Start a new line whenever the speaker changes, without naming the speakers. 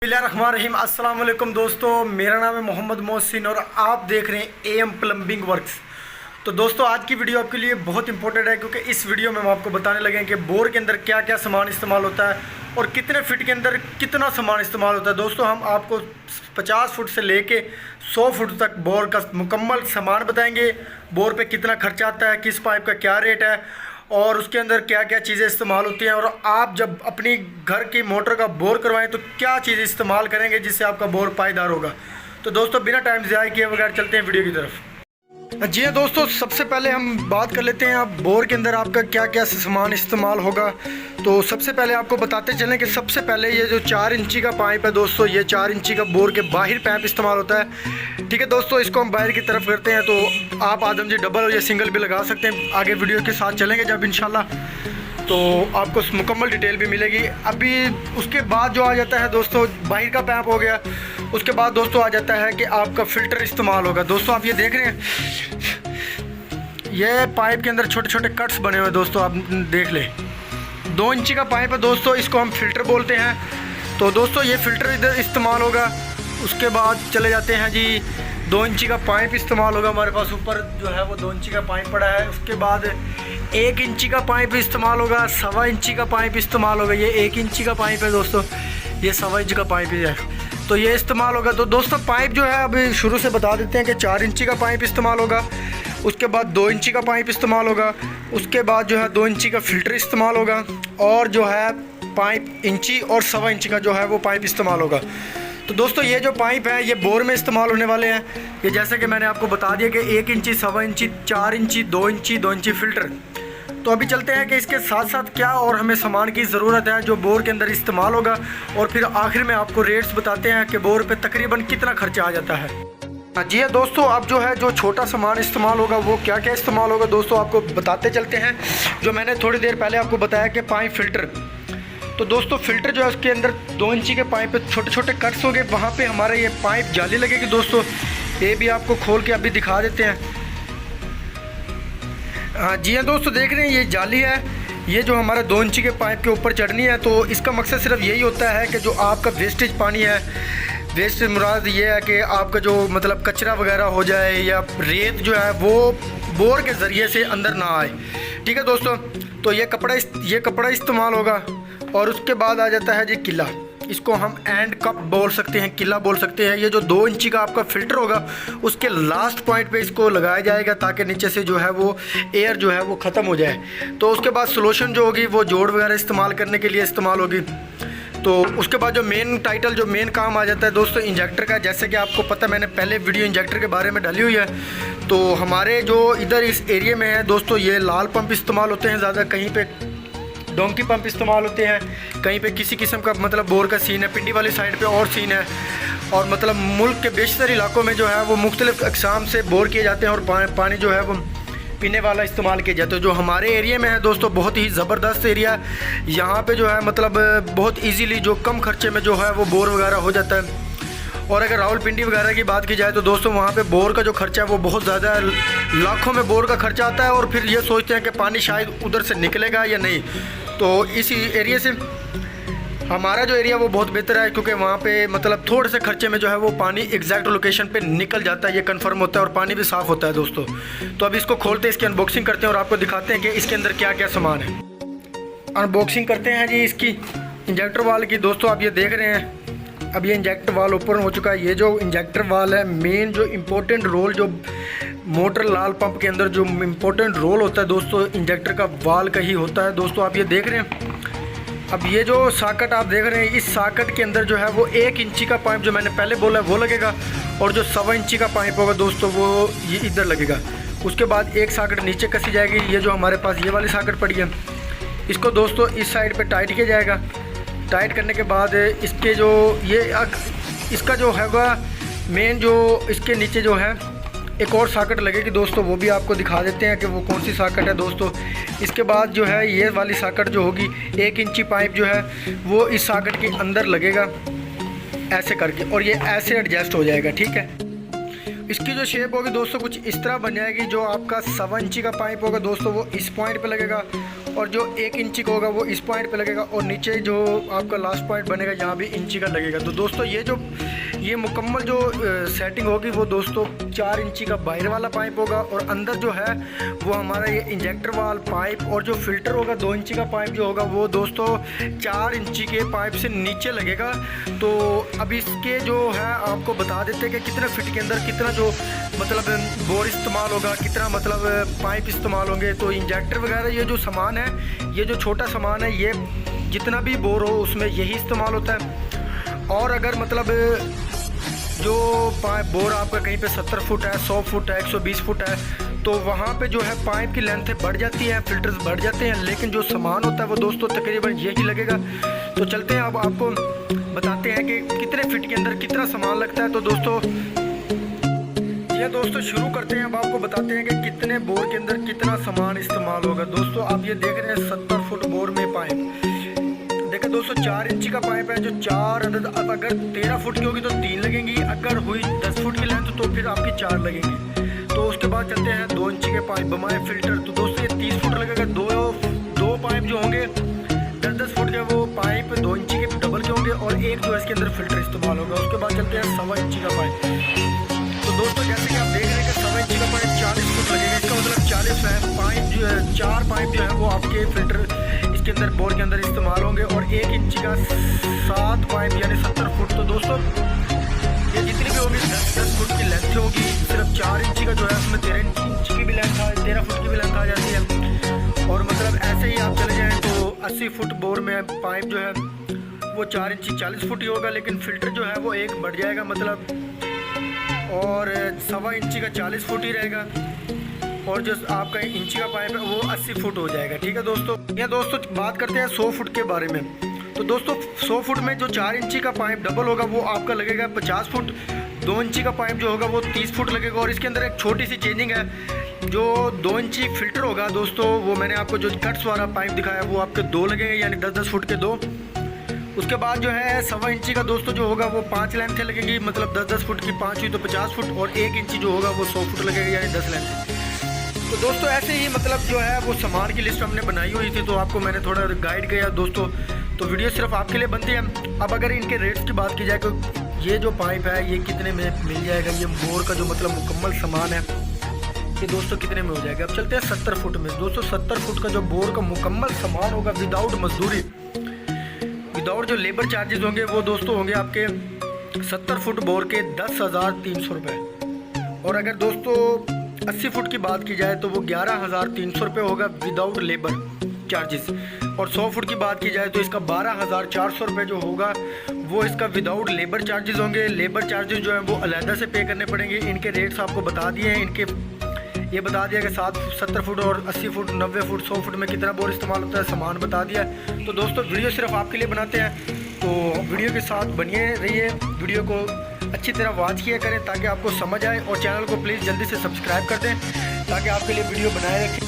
बिस्मिल्लाहिर्रहमानिर्रहीम। अस्सलाम वालेकुम दोस्तों, मेरा नाम है मोहम्मद मोहसिन और आप देख रहे हैं एएम प्लम्बिंग वर्क्स। तो दोस्तों आज की वीडियो आपके लिए बहुत इंपॉर्टेंट है क्योंकि इस वीडियो में हम आपको बताने लगे हैं कि बोर के अंदर क्या क्या सामान इस्तेमाल होता है और कितने फिट के अंदर कितना सामान इस्तेमाल होता है। दोस्तों हम आपको 50 फुट से लेके 100 फुट तक बोर का मुकम्मल सामान बताएंगे। बोर पे कितना खर्चा आता है, किस पाइप का क्या रेट है और उसके अंदर क्या क्या चीज़ें इस्तेमाल होती हैं, और आप जब अपनी घर की मोटर का बोर करवाएं तो क्या चीज़ इस्तेमाल करेंगे जिससे आपका बोर पायदार होगा। तो दोस्तों बिना टाइम ज़ाया किए बगैर चलते हैं वीडियो की तरफ। जी हाँ दोस्तों, सबसे पहले हम बात कर लेते हैं आप बोर के अंदर आपका क्या क्या सामान इस्तेमाल होगा। तो सबसे पहले आपको बताते चलें कि सबसे पहले ये जो 4 इंची का पाइप है दोस्तों, ये 4 इंची का बोर के बाहर पाइप इस्तेमाल होता है। ठीक है दोस्तों, इसको हम बाहर की तरफ करते हैं। तो आप आदम जी डबल या सिंगल भी लगा सकते हैं, आगे वीडियो के साथ चलेंगे जब इंशाल्लाह तो आपको मुकम्मल डिटेल भी मिलेगी। अभी उसके बाद जो आ जाता है दोस्तों, बाहर का पाइप हो गया। उसके बाद दोस्तों आ जाता है कि आपका फ़िल्टर इस्तेमाल होगा। दोस्तों आप ये देख रहे हैं, ये पाइप के अंदर छोटे छोटे कट्स बने हुए दोस्तों, आप देख लें। 2 इंची का पाइप है दोस्तों, इसको हम फ़िल्टर बोलते हैं। तो दोस्तों ये फ़िल्टर इधर इस्तेमाल होगा। उसके बाद चले जाते हैं जी, 2 इंची का पाइप इस्तेमाल होगा। हमारे पास ऊपर जो है वो 2 इंची का पाइप पड़ा है। उसके बाद 1 इंची का पाइप इस्तेमाल होगा, 1.25 इंची का पाइप इस्तेमाल होगा। ये 1 इंची का पाइप है दोस्तों, ये 1.25 इंच का पाइप है, तो ये इस्तेमाल होगा। तो दोस्तों पाइप जो है अभी शुरू से बता देते हैं कि 4 इंची का पाइप इस्तेमाल होगा। उसके बाद 2 इंची का पाइप इस्तेमाल होगा। उसके बाद जो है 2 इंची का फ़िल्टर इस्तेमाल होगा और जो है पाइप इंची और 1.25 इंची का जो है वो पाइप इस्तेमाल होगा। तो दोस्तों ये जो पाइप है ये बोर में इस्तेमाल होने वाले हैं। ये जैसे कि मैंने आपको बता दिया कि 1 इंची, 1.25 इंची, 4 इंची, 2 इंची, 2 इंची फ़िल्टर। तो अभी चलते हैं कि इसके साथ साथ क्या और हमें सामान की ज़रूरत है जो बोर के अंदर इस्तेमाल होगा, और फिर आखिर में आपको रेट्स बताते हैं कि बोर पे तकरीबन कितना खर्चा आ जाता है। जी हाँ दोस्तों, अब जो है जो छोटा सामान इस्तेमाल होगा वो क्या क्या इस्तेमाल होगा दोस्तों आपको बताते चलते हैं। जो मैंने थोड़ी देर पहले आपको बताया कि पाइप फ़िल्टर, तो दोस्तों फ़िल्टर जो है उसके अंदर 2 इंची के पाइप पे छोटे छोटे कट्स होंगे, वहाँ पे हमारे ये पाइप जाली लगेगी दोस्तों। ये भी आपको खोल के अभी दिखा देते हैं। हाँ जी हाँ दोस्तों, देख रहे हैं ये जाली है, ये जो हमारा 2 इंची के पाइप के ऊपर चढ़नी है। तो इसका मकसद सिर्फ यही होता है कि जो आपका वेस्टेज पानी है, वेस्ट मुराद ये है कि आपका जो मतलब कचरा वगैरह हो जाए या रेत जो है वो बोर के ज़रिए से अंदर ना आए। ठीक है दोस्तों, तो ये कपड़ा इस्तेमाल होगा। और उसके बाद आ जाता है जी किला, इसको हम एंड कप बोल सकते हैं, किला बोल सकते हैं। ये जो 2 इंची का आपका फ़िल्टर होगा उसके लास्ट पॉइंट पे इसको लगाया जाएगा ताकि नीचे से जो है वो एयर जो है वो ख़त्म हो जाए। तो उसके बाद सोल्यूशन जो होगी वो जोड़ वगैरह इस्तेमाल करने के लिए इस्तेमाल होगी। तो उसके बाद जो मेन काम आ जाता है दोस्तों इंजेक्टर का। जैसे कि आपको पता, मैंने पहले वीडियो इंजेक्टर के बारे में डाली हुई है। तो हमारे जो इधर इस एरिया में है दोस्तों, ये लाल पंप इस्तेमाल होते हैं ज़्यादा, कहीं पे डोंकी पंप इस्तेमाल होते हैं, कहीं पे किसी किस्म का मतलब बोर का सीन है, पिंडी वाली साइड पे और सीन है। और मतलब मुल्क के बेशतर इलाकों में जो है वो मुख्तलिफ़ अक़साम से बोर किए जाते हैं और पानी जो है वो पीने वाला इस्तेमाल किया जाता है। जो हमारे एरिया में है दोस्तों बहुत ही ज़बरदस्त एरिया, यहाँ पे जो है मतलब बहुत इजीली जो कम खर्चे में जो है वो बोर वगैरह हो जाता है। और अगर रावलपिंडी वगैरह की बात की जाए तो दोस्तों वहाँ पे बोर का जो खर्चा है वो बहुत ज़्यादा है, लाखों में बोर का खर्चा आता है। और फिर ये सोचते हैं कि पानी शायद उधर से निकलेगा या नहीं। तो इसी एरिया से हमारा जो एरिया वो बहुत बेहतर है क्योंकि वहाँ पे मतलब थोड़े से खर्चे में जो है वो पानी एग्जैक्ट लोकेशन पे निकल जाता है, ये कंफर्म होता है और पानी भी साफ़ होता है दोस्तों। तो अब इसको खोलते हैं, इसकी अनबॉक्सिंग करते हैं और आपको दिखाते हैं कि इसके अंदर क्या क्या सामान है। अनबॉक्सिंग करते हैं जी इसकी इंजेक्टर वाल की। दोस्तों आप ये देख रहे हैं, अब ये इंजेक्टर वाल ओपन हो चुका है। ये जो इंजेक्टर वाल है, मेन जो इम्पोर्टेंट रोल जो मोटर लाल पंप के अंदर जो इम्पोर्टेंट रोल होता है दोस्तों इंजेक्टर का वाल का ही होता है। दोस्तों आप ये देख रहे हैं, अब ये जो सॉकेट आप देख रहे हैं, इस सॉकेट के अंदर जो है वो 1 इंची का पाइप जो मैंने पहले बोला वो लगेगा, और जो 1.25 इंची का पाइप होगा दोस्तों वो ये इधर लगेगा। उसके बाद एक सॉकेट नीचे कसी जाएगी। ये जो हमारे पास ये वाली सॉकेट पड़ी है, इसको दोस्तों इस साइड पे टाइट किया जाएगा। टाइट करने के बाद इसके जो इसका जो हैगा मेन जो इसके नीचे जो है एक और सॉकेट लगेगी दोस्तों, वो भी आपको दिखा देते हैं कि वो कौन सी सॉकेट है दोस्तों। इसके बाद जो है ये वाली सॉकेट जो होगी, 1 इंची पाइप जो है वो इस सॉकेट के अंदर लगेगा ऐसे करके, और ये ऐसे एडजस्ट हो जाएगा। ठीक है, इसकी जो शेप होगी दोस्तों कुछ इस तरह बन जाएगी। जो आपका 1.25 इंची का पाइप होगा दोस्तों वो इस पॉइंट पे लगेगा, और जो 1 इंची का होगा वो इस पॉइंट पे लगेगा और नीचे जो आपका लास्ट पॉइंट बनेगा यहाँ भी इंची का लगेगा। तो दोस्तों ये मुकम्मल जो सेटिंग होगी वो दोस्तों 4 इंची का बाहर वाला पाइप होगा और अंदर जो है वो हमारा ये इंजेक्टर वाल पाइप और जो फिल्टर होगा 2 इंची का पाइप जो होगा वो दोस्तों 4 इंची के पाइप से नीचे लगेगा। तो अब इसके जो है आपको बता देते हैं कि कितने फिट के अंदर कितना जो मतलब बोर इस्तेमाल होगा, कितना मतलब पाइप इस्तेमाल होंगे। तो इंजेक्टर वगैरह ये जो सामान है, ये जो छोटा सामान है, ये जितना भी बोर हो उसमें यही इस्तेमाल होता है। और अगर मतलब जो पाइप बोर आपका कहीं पे 70 फुट है, 100 फुट है, 120 फुट है, तो वहाँ पे जो है पाइप की लेंथ बढ़ जाती है, फिल्टर्स बढ़ जाते हैं, लेकिन जो सामान होता है वो दोस्तों तकरीबन यही लगेगा। तो चलते हैं अब आपको बताते हैं कि कितने फिट के अंदर कितना सामान लगता है। तो दोस्तों शुरू करते हैं। अब आपको बताते हैं कि कितने बोर के अंदर कितना सामान इस्तेमाल होगा। दोस्तों आप ये देख रहे हैं 70 फुट बोर में पाइप। देखिए दोस्तों 4 इंची का पाइप है, जो 4 अदद, अब अगर 13 फुट की होगी तो 3 लगेंगी, अगर हुई 10 फुट की लेंथ तो फिर आपकी 4 लगेंगी। तो उसके बाद चलते हैं 2 इंची के पाइप बमाए फिल्टर। तो दोस्तों ये 30 फुट लगेगा। दो पाइप जो होंगे 10-10 फुट के, वो पाइप 2 इंची के डबल के होंगे और एक जो है इसके अंदर फिल्टर इस्तेमाल होगा। उसके बाद चलते हैं 1.25 इंची का पाइप। तो दोस्तों जैसे कि आप देख रहे हैं कि 1.25 इंची का पाइप 40 फुट लगेगा। इसका मतलब 40 है पाइप जो है, 4 पाइप जो है वो आपके फिल्टर इसके अंदर बोर के अंदर इस्तेमाल होंगे और 1 इंची का 7 पाइप यानी 70 फुट। तो दोस्तों ये जितनी भी होगी 10-10 फुट की लेंथ होगी। सिर्फ 4 इंची का जो है उसमें 13 इंची की भी लेंथ 13 फुट की भी लेंथ आ जाती है। और मतलब ऐसे ही आप चले जाएँ तो 80 फुट बोर में पाइप जो है वो 4 इंची 40 फुट ही होगा, लेकिन फिल्टर जो है वो 1 बढ़ जाएगा मतलब, और 1.25 इंची का 40 फुट ही रहेगा और जो आपका इंची का पाइप है वो 80 फुट हो जाएगा। ठीक है दोस्तों। या दोस्तों बात करते हैं 100 फुट के बारे में। तो दोस्तों 100 फुट में जो 4 इंची का पाइप डबल होगा वो आपका लगेगा 50 फुट। 2 इंची का पाइप जो होगा वो 30 फुट लगेगा। और इसके अंदर एक छोटी सी चेंजिंग है, जो 2 इंची फिल्टर होगा दोस्तों, वो मैंने आपको जो कट्स वाला पाइप दिखाया वो आपके 2 लगेंगे यानी 10-10 फुट के 2। उसके बाद जो है 1.25 इंची का दोस्तों जो होगा वो 5 लेंथ लगेंगी, मतलब 10-10 फुट की 5 हुई तो 50 फुट, और 1 इंची जो होगा वो 100 फुट लगेगा यानी 10 लेंथ। तो दोस्तों ऐसे ही मतलब जो है वो सामान की लिस्ट हमने बनाई हुई थी, तो आपको मैंने थोड़ा गाइड किया दोस्तों। तो वीडियो सिर्फ आपके लिए बनती है। अब अगर इनके रेट्स की बात की जाए तो ये जो पाइप है ये कितने में मिल जाएगा, ये बोर का जो मतलब मुकम्मल सामान है ये दोस्तों कितने में हो जाएगा। अब चलते हैं 70 फुट में। दोस्तों 70 फुट का जो बोर का मुकम्मल सामान होगा विदाउट मजदूरी, विदाउट जो लेबर चार्जेस होंगे, वो दोस्तों होंगे आपके 70 फुट बोर के 10,300 रुपये। और अगर दोस्तों 80 फुट की बात की जाए तो वो 11,300 रुपये होगा विदाउट लेबर चार्जेस। और 100 फुट की बात की जाए तो इसका 12,400 रुपये जो होगा वो इसका विदाउट लेबर चार्जेस होंगे। लेबर चार्जेस जो है वो अलहदा से पे करने पड़ेंगे। इनके रेट्स आपको बता दिए हैं, इनके ये बता दिया कि 70 फुट और 80 फुट 90 फुट 100 फुट में कितना बोर इस्तेमाल होता है, सामान बता दिया। तो दोस्तों वीडियो सिर्फ आपके लिए बनाते हैं, तो वीडियो के साथ बनिए रहिए, वीडियो को अच्छी तरह वॉच किया करें ताकि आपको समझ आए, और चैनल को प्लीज़ जल्दी से सब्सक्राइब कर दें ताकि आपके लिए वीडियो बनाए रखें।